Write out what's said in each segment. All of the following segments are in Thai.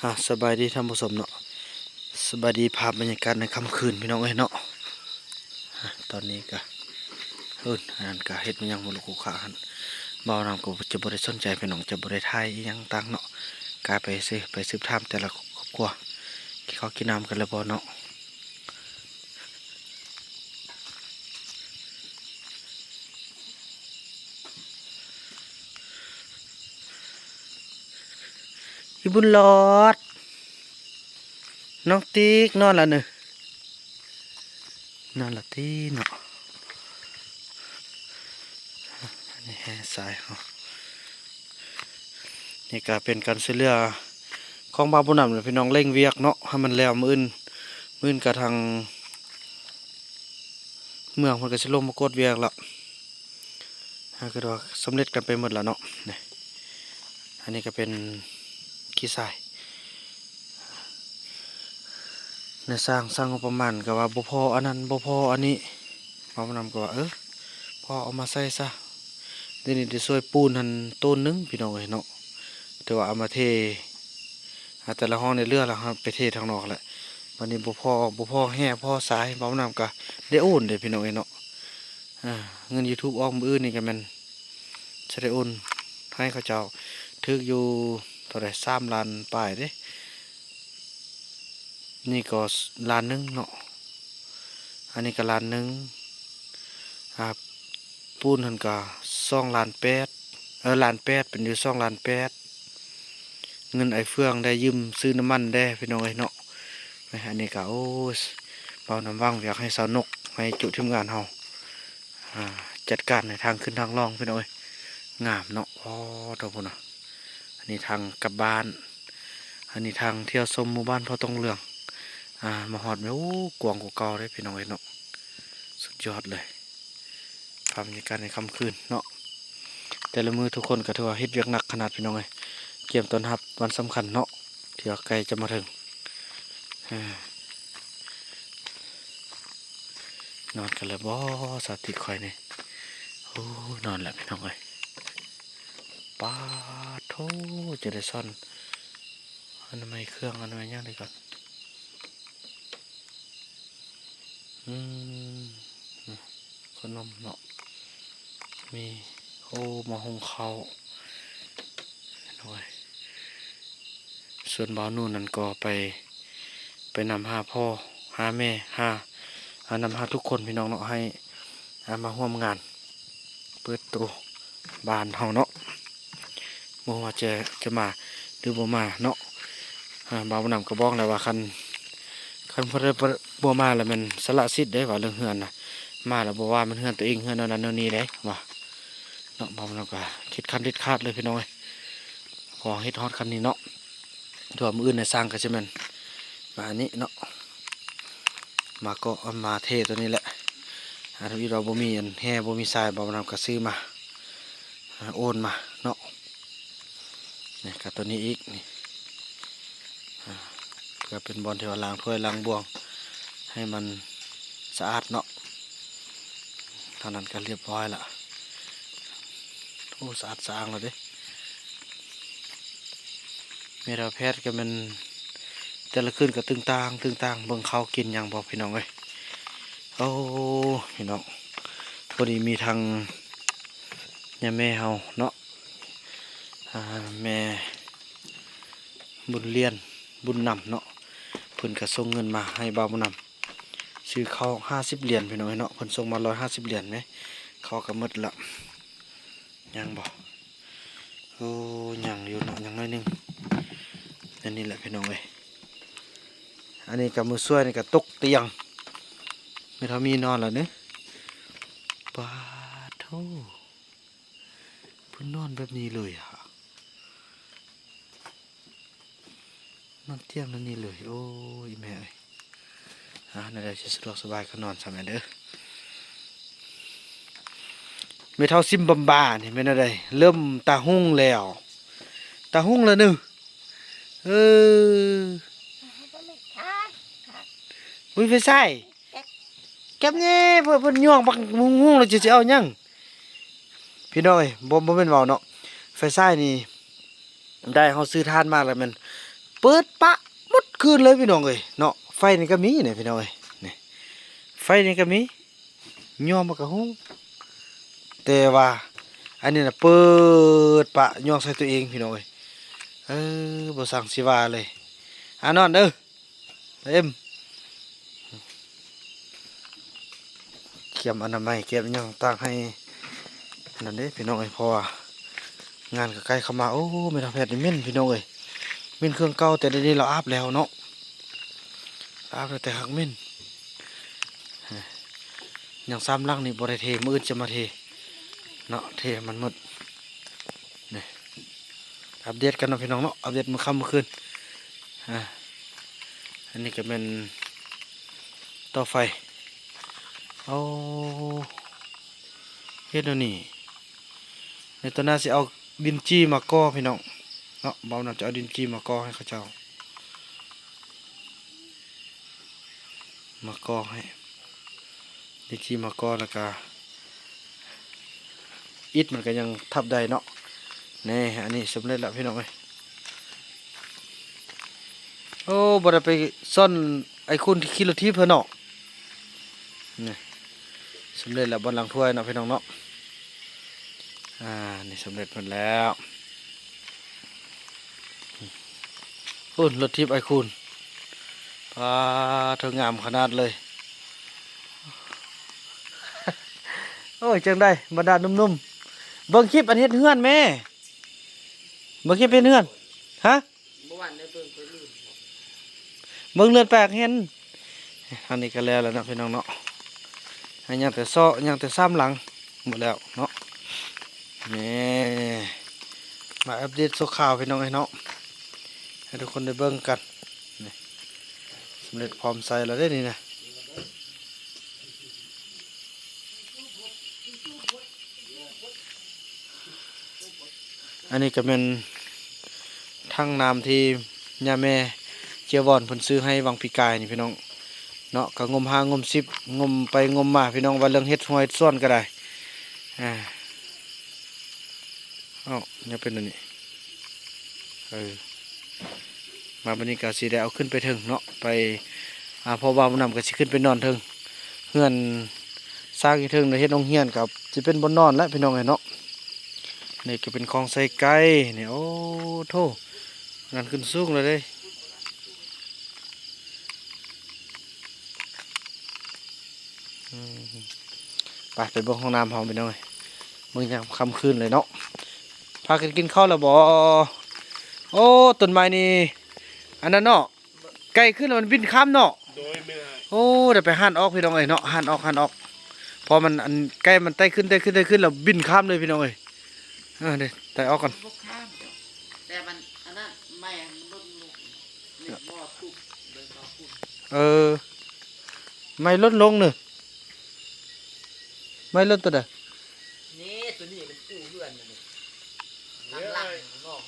สบายดีท่านผู้ชมเนาะสบายดีภาพบรรยากาศในค่ำคืนพี่น้องเอ้ยเนาะตอนนี้ก็อันนั้นก็เฮ็ดมันยังบ่รู้คู่ขาหันบ่าวนำก็จะบ่ได้สนใจพี่น้องจะบ่ได้ทายอิหยังต่างเนาะกลายไปสืบถามแต่ละครอบครัวที่เขากินน้ำกันแล้วบ่เนาะอีบุญหลอดน้องติ๊กนอนละเนอะนอนละที่เนาะอันนี้แห่สายเขานี่ก็เป็นการช่วยเหลือของบาวบุญนำเลยพี่น้องเร่งเวียกเนาะให้มันแล้วมื้อนกระทางเมืองมันก็สิลงมากดเวียกละก็ว่าสำเร็จกันไปหมดแล้วเนาะนี่อันนี้ก็เป็นขี้ทรายในสร้างงบประมาณก็ว่าบ่พออันนั้นบ่พออันนี้บาวบุญนำก็ว่าพอเอามาใส่ซะเดี๋ยวนี้จะช่วยปูนหันต้นนึงพี่น้องเอ้ยเนาะแต่ว่าเอามาเทแต่ละห้องในเรือแล้วครับไปเททางนอกแหละวันนี้บ่พอแห่พอสายบาวบุญนำก็ได้โอนเด้พี่น้องเอ้ยเนาะเงิน YouTube ออกมื้ออื่นนี่ก็แม่นจะได้โอนให้เขาเจ้าถึกอยู่เท่าไหร่3 ล้านปลายเด้นี่ก็ล้านหนึงเนาะอันนี้ก็ล้านหนึงปูนหันก็2 ล้าน 8ล้าน 8เป็นอยู่2 ล้าน 8เงินไอ้เฟืองได้ยืมซื้อน้ำมันได้พี่น้องเอ้ยเนาะอันนี้ก็เบาน้ำว่างอยากให้สาวนกให้จุทีมงานเฮาจัดการในทางขึ้นทางล่องพี่น้องเอ้ยงามเนาะตัวพุ่นน่ะอันนี้ทางกลับบ้านอันนี้ทางเที่ยวชมหมู่บ้านพ่อตองเหลืองมาฮอดแม่กวางกว่าเก่าได้พี่น้องเอ้ยเนาะสุดยอดเลยภาพบรรยากาศในค่ำคืนเนาะแต่ละมือทุกคนก็ถือว่าเฮ็ดเวียกหนักขนาดพี่น้องเอ้ยเกี่ยมต้อนรับวันสำคัญเนาะที่ใกล้จะมาถึงนอนกันเลยบ่สาธิตคอยนี่นอนแล้วพี่น้องเอ้ยป้าโธ่จะได้ซ่อนอันนั้นไม่เครื่องอันนั้นไม่ย่างเลยก่อนขนมเนาะมีมาหุงข้าวหน่อยส่วนบ่าวนู่นนั่นก็ไปนำหาพ่อหาแม่นำหาทุกคนพี่น้องเนาะให้มาร่วมงานเปิดตัวบ้านเฮาเนาะบ่ว่าจะมาหรือบ่มาเนาะบ่าวนำก็บอกแล้วว่าคันพอได้บ่มาแล้วมันสละสิทธิ์ได้ว่าเรื่องเฮือนน่ะมาแล้วบ่ว่ามันเฮือนตัวเองเฮือนนั้นนั่นนี่ได้ว่าเนาะบ่าวนำก็คิดคันเด็ดขาดเลยพี่น้องขอเฮ็ดฮอดคันนี้เนาะตัวมื้ออื่นน่ะสร้างก็สิแม่นมาอันนี้เนาะมาก็มาเทตัวนี้แหละถ้าเราบ่มีอันแห่บ่มีทรายบ่าวนำก็ซื้อมาโอนมาเนาะนี่ก็ตัวนี้อีกนี่เพื่อเป็นบอลที่ว่าล้างถ้วยล้างบวงให้มันสะอาดเนาะเท่านั้นก็เรียบร้อยละสะอาดสะอ้างแล้วเด้เมดาแพทย์ก็มันแต่ละคืนก็ตึงตางเบิ่งเขากินอย่างบอกพี่น้องเลยพี่น้องพอดีมีทางแม่เฮาเนาะแม่บุญเลียนบุญนำเนาะเพิ่นก็ส่งเงินมาให้บ่าวบุญนำซื้อข้าว50 เหรียญพี่น้องเนาะเพิ่นส่งมา150 เหรียญไหมเขาก็หมดละยังบ่ยังอยู่เนาะยังน้อยนึงอันนี้แหละพี่น้องเอ้ยอันนี้กับมือช่วยนี่ก็ตกเตียงไม่เท่ามีนอนแล้วเนอะปาโธ่เพิ่นนอนแบบนี้เลยนอนเตียงแบบนี้เลยโอ้ยแม่เอ้ยนั่นแหละจะสะดวกสบายก็นอนซะแม่เด้อไม่เท่าซิมบัมบานี่แม่นอะไรเริ่มตาหุ่งแล้วตาหุ่งแล้วนึวิ่งไปใส่แก็บนี่เพื่อนย่วงบักหุ่งเราจะเอายังพี่น้อยบ่เป็นเบาเนาะไฟใส่นี่ได้เขาซื้อทานมากเลยมัน เปิดปะหมดคืนเลยพี่น้องเอ้ยเนาะไฟนี่ก็มีเนี่ยพี่น้องเอ้ยนี่ไฟนี่ก็มีย่อมมันก็ฮู้แต่ว่าอันนี้น่ะเปิดปะย่องใส่ตัวเองพี่น้องเอ้ยบ่สั่งสิว่าเลยนอนเด้อเอ็มเขียมอนามัยเก็บย่องตั้งให้นั่นเด้พี่น้องเอ้ยเพราะว่างานก็ใกล้เข้ามาโอ้แม่ทางแพทย์นี่เหม็นพี่น้องเอ้ยเหม็นเครื่องเก่าแต่เดี๋ยวนี้เราอาบแล้วเนาะอาบแล้วแต่หักเหม็นอย่างซ้ำลังนี่บ่ได้เทมื้ออื่นจะมาเทเนาะเทมันหมดนี่อัปเดตกันเนาะพี่น้องเนาะอัปเดตมื้อค่ำมื้อคืนอันนี้ก็เป็นต่อไฟเอาเฮ็ดแล้วนี่ในตอนนั้นสิเอาดินจี้มาก่อพี่น้องเนาะเบาหน่อยจะเอาดินจี้มาก่อให้เขาเจ้ามาก่อให้ดินจี้มาก่อแล้วก็อิฐมันก็ยังทับได้เนาะนี่อันนี้สำเร็จแล้วพี่น้องเอ้ยโอ้บ่ได้ไปซ่อนไอ้คุณที่ขี่รถทีเพิ่นเนาะนี่สำเร็จแล้วบนหลังถ้วยเนาะพี่น้องเนาะนี่สำเร็จหมดแล้วคุณรถทิพย์ไอคุณพาเธองามขนาดเลยโอ้ยจังได้บรรดานุ่มๆเบิ่งคลิปอันเฮ็ดเฮือนแม่เบิ่งคลิปเฮ็ดเฮือนฮะเบิ่งเลือนแปลกเห็นอันนี้ก็แล้วนะพี่น้องเนาะยังแต่ซ้อยังแต่ซ้ำหลังหมดแล้วเนาะนี่มาอัปเดตข่าวพี่น้องไอ้เนาะให้ทุกคนได้เบิ่งกันนี่สำเร็จพร้อมใส่แล้วได้นี่นะอันนี้ก็เป็นทั้งน้ำที่ย่าแม่เจียวบอนเพิ่นซื้อให้วังปีกายนี่พี่น้องเนาะก็งม5งม10งมไปงมมาพี่น้องว่าเรื่องเฮ็ดห้วยซ่อนก็ได้เนี่ยเป็นอันนี้มาบันนี้ก็สิได้เอาขึ้นไปถึงเนาะไปพอบ่าวมันนำก็สิขึ้นไปนอนถึงเฮือนสร้างอีกถึงในเฮ็ดโรงเรียนกับสิเป็นบนนอนแล้วพี่น้องไอ้เนาะนี่ก็เป็นคลองใส่ไก่นี่โอ้โธ่งานขึ้นสูงเลยเด้ไปเบิ่งห้องน้ำเฮาพี่น้องเอ้ยมื้อยามค่ำคืนเลยเนาะพากันกินข้าวแล้วบ่โอ้ต้นไม้นี่อันนั้นเนาะไก่ขึ้นแล้วมันบินข้ามเนาะโอ้เดี๋ยวไปหั่นออกพี่น้องเอ้ยเนาะหั่นออกพอมันอันไก่มันไต่ขึ้นแล้วบินข้ามเลยพี่น้องเอ้ยเดี๋ยวไต่ออกก่อนแต่มันอันนั้นไม่มันลดลงนี่บ่อทุบเลยบ่อทุบไม่ลดลงเนอะไม่ลดตัวใดนี่ตัวนี้มันกู้เพื่อนมันนี่หลังๆงอก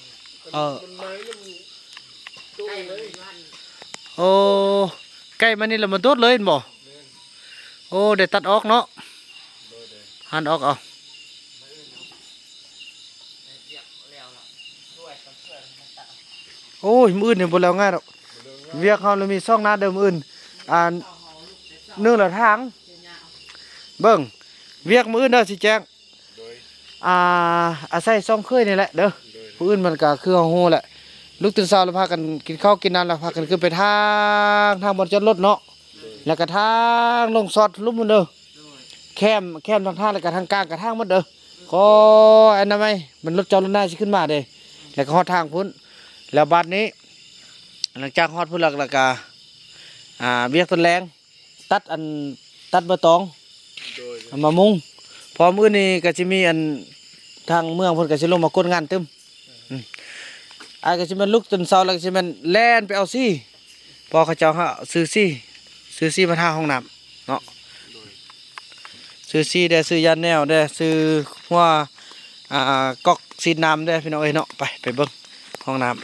มันไม้มันโดนเลยโอ้ไก่มันนี่ละมันโดดเลยบ่โอ้เดี๋ยวตัดออกเนาะหั่นออกเอาโอ้ยมื้อนี่บ่แล้วง่ายดอกเวียกเฮาเลยมีช่องหน้าเดิมอื่นนึ่งละทางเบิ่งเวียกมื้ออื่นเด้อสิแจ้งอาศัยซ่องเคยนี่แหละเด้อผู้อื่นมันก็คือเฮาฮู้แหละลูกตื่นเช้าแล้วพากันกินข้าวกินน้ำแล้วพากันขึ้นไปทางบนจอดรถเนาะแล้วก็ทางลงซอดลุ่มมันเด้อแคมทางแล้วก็ทางกลางกับทางมันเด้อขออันนั้นไหมมันรถจอดรถหน้าสิขึ้นมาเด้แล้วก็ฮอดทางพุ่นแล้วบัดนี้หลังจากฮอดพุ่นแล้วก็เวียกต้นแรงตัดใบตองเอามามุงพร้อมอื่นนี่ก็จะมีอันทางเมืองเพิ่นก็สิลงมากดงานตึมก็สิมันลุกจนเช้าแล้วก็สิมันแล่นไปเอาซี่พอเขาเจ้าซื้อซี่มาทาห้องน้ำเนาะซื้อซี่ได้ซื้อยาแนวได้ซื้อหัวก๊อกซีดน้ำได้พี่น้องเอ้ยเนาะไปเบิ่งห้องน้ำ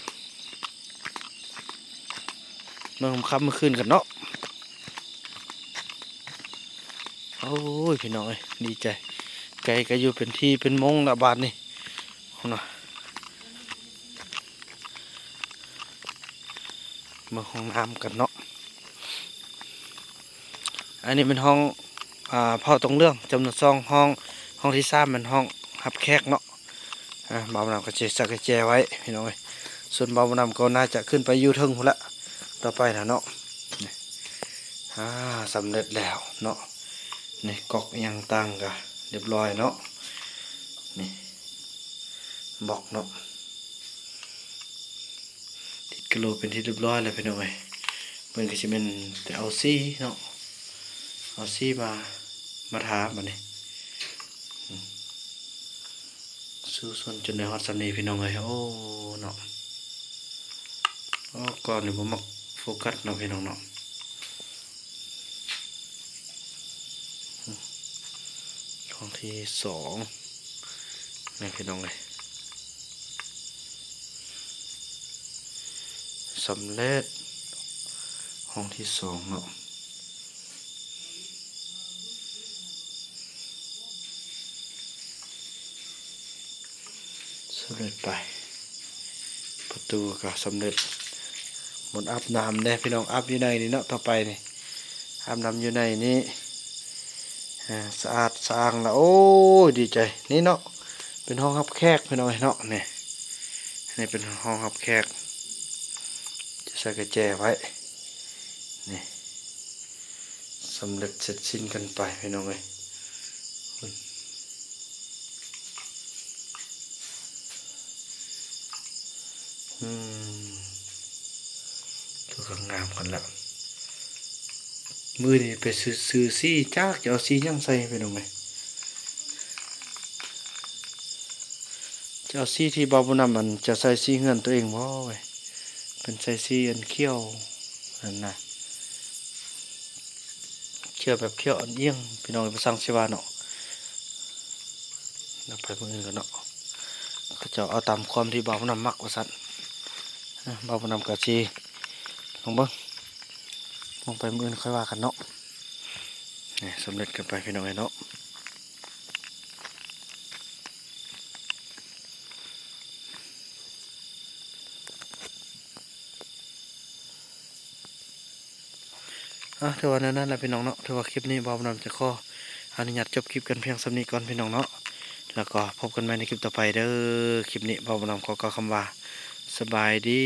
เมื่อค่ำเมื่อคืนกันเนาะโอ้ยพี่น้องเอ้ยดีใจไก่ก็อยู่เป็นที่เป็นมงละบาทนี่เนาะ มาห้องน้ำกันเนาะอันนี้เป็นห้องพ่อตรงเรื่องจำนวนห้องที่3เป็นห้องรับแขกเนาะบ่าวนำก็จะสักแจไว้พี่น้องเอ้ยส่วนบ่าวนำก็น่าจะขึ้นไปอยู่เทิงพุ่นละต่อไปนะเนาะนี่สำเร็จแล้วเนาะนี่กอกยังตั้งกะเรียบร้อยเนาะนี่บอกเนาะติดกระโหลกเป็นที่เรียบร้อยแล้วพี่น้องเอ้ยเพิ่นก็สิเป็นแต่เอาซี่เนาะเอาซี่มาทาบัดนี้สู้ส่วนจนในฮอดสำนีพี่น้องเอ้ยโอ้เนาะก่อนนี่บ่มักโฟกัสเนาะพี่น้องเนาะห้องที่2นี่พี่น้องเอ้ยสำเร็จห้องที่2เนาะสำเร็จไปประตูก็สำเร็จหมดอาบน้ำเนี่ยพี่น้องอาบอยู่ในนี่เนาะต่อไปนี่อาบน้ำอยู่ในนี้สะอาดสะอ้างแล้วโอ้ดีใจนี่เนาะเป็นห้องรับแขกพี่น้องเนาะนี่เป็นห้องรับแขกจะใส่กระแจไว้นี่สำเร็จเสร็จสิ้นกันไปพี่น้องเลยตัวก็งามกันแล้วมือนี่ไปซื้อซี่จากจะเอาซี่ยังใส่พี่น้องเลยจะเอาซี่ที่บาบุนำมันจะใส่ซี่เงินตัวเองบ่เว้ยเป็นใส่ซี่อันเขี้ยวนั่นนะเขี้ยวแบบเขี้ยวอันเอี้ยงพี่น้องไปสั่งเสวาเนาะเราไปมือกันเนาะเขาจะเอาตามความที่บาบุนำมักว่าสัตว์บาบุนำกะชีลองเบิ้งลองไปมือค่อยว่ากันเนาะนี่สำเร็จกันไปพี่น้องเนาะถือว่านั้นแหละพี่น้องเนาะถือว่าคลิปนี้บอมนำจะขออนุญาตจบคลิปกันเพียงสำนี้ก่อนพี่น้องเนาะแล้วก็พบกันใหม่ในคลิปต่อไปเด้อคลิปนี้บอมนำขอกล่าวคำว่าสบายดี